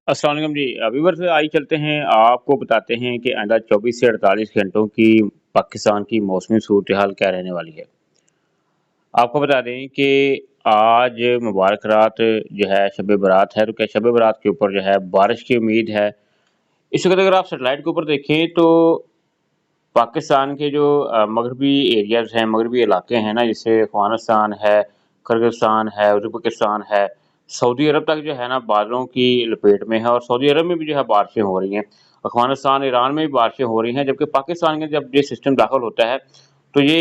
अस्सलाम वालेकुम जी। व्यूअर्स आइए चलते हैं, आपको बताते हैं कि आइंदा 24 से 48 घंटों की पाकिस्तान की मौसमी सूरत-ए-हाल क्या रहने वाली है। आपको बता दें कि आज मुबारक रात जो है शब बारात है, तो क्या शब बारात के ऊपर जो है बारिश की उम्मीद है। इस वक़्त अगर आप सैटेलाइट के ऊपर देखें तो पाकिस्तान के जो मगरबी एरियाज़ हैं, मगरबी इलाके हैं ना, जैसे अफ़गानिस्तान है, किर्गिस्तान है, उज़्बेकिस्तान है, सऊदी अरब तक जो है ना बादलों की लपेट में है और सऊदी अरब में भी जो है बारिशें हो रही हैं। अफ़गानिस्तान, ईरान में भी बारिशें हो रही हैं, जबकि पाकिस्तान के जब ये सिस्टम दाखिल होता है, तो ये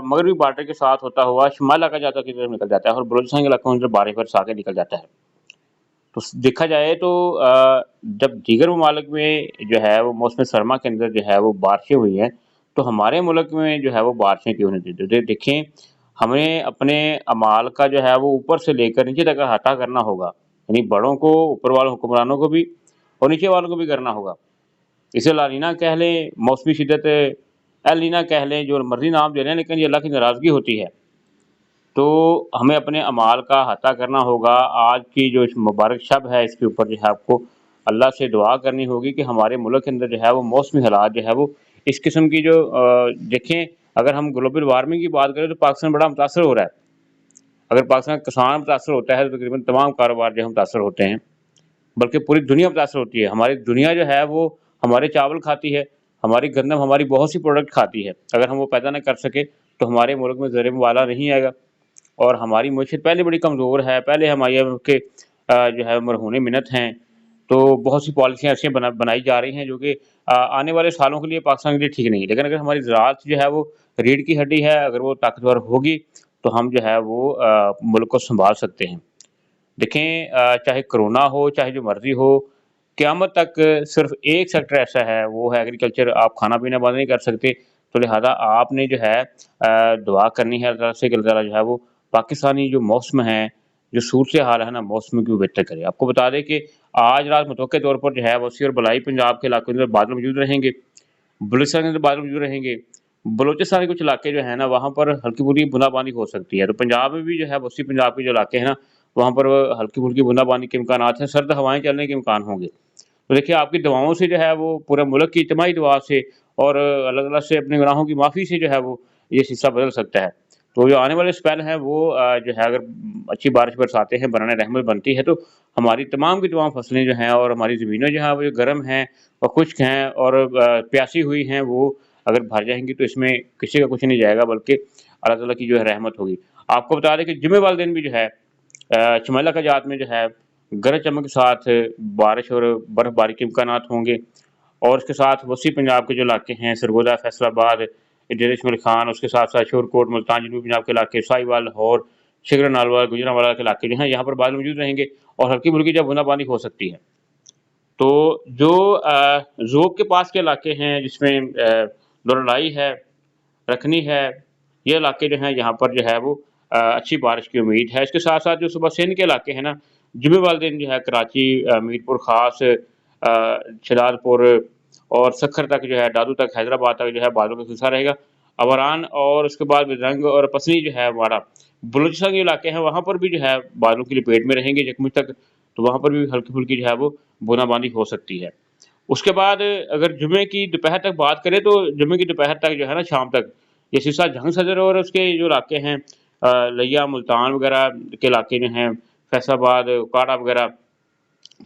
मगरबी बॉर्डर के साथ होता हुआ शुमाल इलाका जाता की तरफ निकल जाता है और बलूचिस्तान के इलाकों में जो बारिश बरस आके निकल जाता है। तो देखा जाए तो जब दीगर ममालिक में जो है वो मौसम सरमा के अंदर जो है वो बारिशें हुई हैं, तो हमारे मुल्क में जो है वो बारिशें क्यों नहीं हुई? देखें, हमें अपने अमाल का जो है वो ऊपर से लेकर नीचे तक अहाता करना होगा। यानी बड़ों को, ऊपर वाले हुक्मरानों को भी और नीचे वालों को भी करना होगा। इसे ला नीना कह लें, मौसमी शिद्दत एल नीना कह लें, जो मर्ज़ी नाम दे लें, लेकिन ये अल्लाह की नाराज़गी होती है। तो हमें अपने अमाल का अहाता करना होगा। आज की जो इस मुबारक शब है, इसके ऊपर जो है आपको अल्लाह से दुआ करनी होगी कि हमारे मुल्क के अंदर जो है वो मौसमी हालात जो है वो इस किस्म की जो देखें, अगर हम ग्लोबल वार्मिंग की बात करें तो पाकिस्तान बड़ा मुतासर हो रहा है। अगर पाकिस्तान का किसान मुतासर होता है तो तकरीबन तमाम कारोबार जो है मुतासर होते हैं, बल्कि पूरी दुनिया मुतासर होती है। हमारी दुनिया जो है वो हमारे चावल खाती है, हमारी गंदम, हमारी बहुत सी प्रोडक्ट खाती है। अगर हम वो पैदा ना कर सके तो हमारे मुल्क में ज़र मुबाला नहीं आएगा। और हमारी मईशत पहले बड़ी कमज़ोर है, पहले हम आईएमएफ के जो है मरहून मिन्नत हैं, तो बहुत सी पॉलिसियाँ ऐसी बनाई जा रही हैं जो कि आने वाले सालों के लिए पाकिस्तान के लिए ठीक नहीं है। लेकिन अगर हमारी ज़राअत जो है वो रीढ़ की हड्डी है, अगर वो ताकतवर होगी, तो हम जो है वो मुल्क को सँभाल सकते हैं। देखें, चाहे कोरोना हो, चाहे जो मर्ज़ी हो, क़यामत तक सिर्फ़ एक सेक्टर ऐसा है, वो है एग्रीकल्चर। आप खाना-पीना बंद नहीं कर सकते, तो लिहाज़ा आपने जो है दुआ करनी है अल्लाह से कि अल्लाह ताला जो है वो पाकिस्तानी जो मौसम है, जो सूरत-ए-हाल है ना मौसम की, वो बेहतर करे। आपको बता दें कि आज रात मुतवक्किल तौर पर जो है वसी और बलाई पंजाब के इलाकों में बादल मौजूद रहेंगे, बलूचिस्तान के अंदर बादल मौजूद रहेंगे। बलूचिस्तान के कुछ इलाके जो हैं ना, वहाँ पर हल्की-फुल्की बूँदाबांदी हो सकती है। तो पंजाब में भी जो है वसी पंजाब के जो इलाके हैं ना, वहाँ पर हल्की-फुल्की बूँदाबांदी के इम्कानात हैं, सर्द हवाएँ चलने के इम्कान होंगे। तो देखिए, आपकी दुआओं से जो है वो पूरे मुल्क की इज्तिमाई दुआ से और अल्लाह ताला से अपने गुनाहों की माफ़ी से जो है वो ये सिलसिला बदल सकता है। तो जो आने वाले स्पेल हैं वो जो है, अगर अच्छी बारिश बरसाते हैं, बराने रहमत बनती है, तो हमारी तमाम की तमाम फसलें जो हैं और हमारी ज़मीनें जो हैं वो जो गर्म हैं और खुश्क हैं और प्यासी हुई हैं, वो अगर भर जाएँगी तो इसमें किसी का कुछ नहीं जाएगा, बल्कि अल्लाह ताला की जो है रहमत होगी। आपको बता दें कि जुम्मे वाले दिन भी जो है शुमाली इलाक़ात में जो है गरज चमक के साथ बारिश और बर्फ़बारी के इम्कानात होंगे और इसके साथ वसी पंजाब के जो इलाके हैं, सरगोदा, फैसलाबाद, डेरा इस्माइल खान, उसके साथ-साथ शोरकोट, मुल्तान, जनूबी पंजाब के इलाके, साहिवाल, लाहौर, शिकरनालवा, गुजरांवाला के इलाके जो हैं, यहाँ पर बादल मौजूद रहेंगे और हल्की-फुल्की जो बूँदाबांदी हो सकती है। तो जो ज़ोब के पास के इलाके हैं, जिसमें दोरंडाई है, रखनी है, ये इलाके जो हैं, यहाँ पर जो है वो अच्छी बारिश की उम्मीद है। इसके साथ-साथ जो सुबह सिंध के इलाके हैं ना, जुम्मे वाले दिन जो है कराची, मीरपुर ख़ास, शहजादपुर और सक्खर तक जो है, दादू तक, हैदराबाद तक जो है बादलों का सिलसिला रहेगा। अबरान और उसके बाद बिजरंग और पसनी जो है हमारा बलूचिस्तान के इलाके हैं, वहाँ पर भी जो है बादलों की लपेट में रहेंगे यकमत तक, तो वहाँ पर भी हल्की-फुल्की जो है वो बूँदाबांदी हो सकती है। उसके बाद अगर जुम्मे की दोपहर तक बात करें, तो जुम्मे की दोपहर तक जो है ना, शाम तक, ये सिलसिला जंग सदर और उसके जो इलाके हैं लिया, मुल्तान वगैरह के इलाके जो हैं, फैसलाबाद, उकाड़ा वगैरह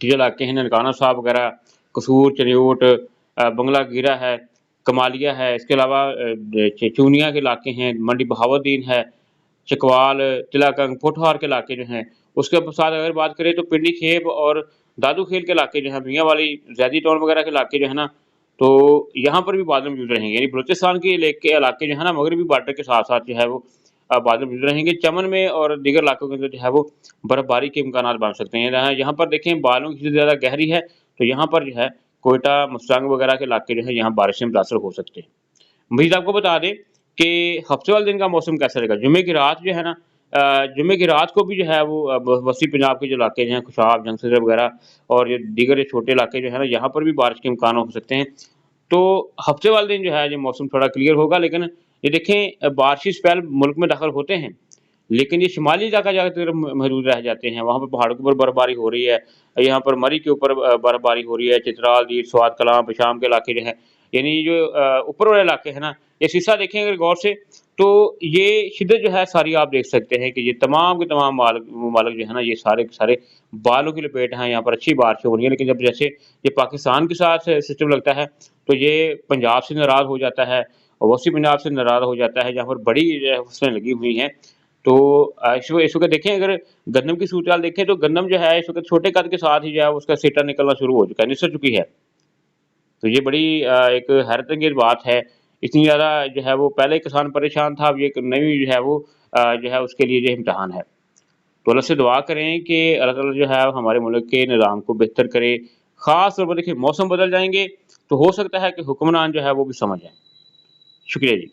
के जो इलाके हैं, ननकाना साहब वगैरह, कसूर, चनियोट, बंगला गिरा है, कमालिया है, इसके अलावा चूनिया के इलाके हैं, मंडी बहाउद्दीन है, चकवाल, तिलाकंग, पोठोहार के इलाके जो हैं। उसके साथ अगर बात करें तो पिंडी खेब और दादू खेल के इलाके जो हैं, मियांवाली, ज़ैदी टाउन वगैरह के इलाके जो है ना, तो यहाँ पर भी बादल मौजूद रहेंगे। यानी बलूचिस्तान के इलाके जो है ना, मगरबी बॉर्डर के साथ-साथ जो है वो बादल मौजूद रहेंगे। चमन में और दीगर इलाकों के अंदर जो है वो बर्फ़बारी के इम्कानात बन सकते हैं। यहाँ पर देखें, बादलों की ज़्यादा गहरी है, तो यहाँ पर जो है कोयटा, मुस्तांग वगैरह के इलाके जो हैं, यहाँ बारिश से मुतासर हो सकते हैं। मज़ीद आपको बता दें कि हफ्ते वाले दिन का मौसम कैसा रहेगा। जुम्मे की रात जो है ना, जुम्मे की रात को भी जो है वो वसी पंजाब के जो इलाके जो हैं, खुशाब, जंग सदर वगैरह और ये दीगर ये छोटे इलाके जो हैं ना, यहाँ पर भी बारिश के इम्कान हो सकते हैं। तो हफ्ते वाले दिन जो है ये मौसम थोड़ा क्लियर होगा, लेकिन ये देखें बारिशी स्पेल मुल्क में दाखिल होते हैं, लेकिन ये शिमाली इलाका ज़्यादातर महदूद रह जाते हैं, वहाँ पे पहाड़ों के ऊपर बर्फबारी हो रही है। यहाँ पर मरी के ऊपर बर्फबारी हो रही है, चित्राल, दीर, स्वात कलां, पेशाम के इलाके जो हैं, यानी जो ऊपर वाले इलाके हैं ना, ये शीशा देखें अगर गौर से, तो ये शिद्दत जो है सारी आप देख सकते हैं कि ये तमाम के तमाम ममालिक जो है ना, ये सारे के सारे बालों की लपेट हैं, यहाँ पर अच्छी बारिशें हो रही हैं। लेकिन जब जैसे ये पाकिस्तान के साथ सिस्टम लगता है, तो ये पंजाब से नाराज़ हो जाता है, और वसी पंजाब से नाराज़ हो जाता है, जहाँ पर बड़ी जो है फसलें लगी हुई हैं। तो इस वक़्त देखें, अगर गंदम की सूरत-हाल देखें, तो गंदम जो है इस वक़्त छोटे कद के साथ ही जो है उसका सिटा निकलना शुरू हो चुका है, निसर चुकी है। तो ये बड़ी एक हैरतअंगेज़ बात है। इतनी ज़्यादा जो है वो पहले किसान परेशान था, अब ये एक नई जो है वो जो है उसके लिए ये इम्तिहान है। तो अल्लाह से दुआ करें कि अल्लाह ताला जो है हमारे मुल्क के निज़ाम को बेहतर करे। ख़ास तौर पर देखिए, मौसम बदल जाएँगे, तो हो सकता है कि हुक्मरान जो है वो भी समझ जाएँ। शुक्रिया जी।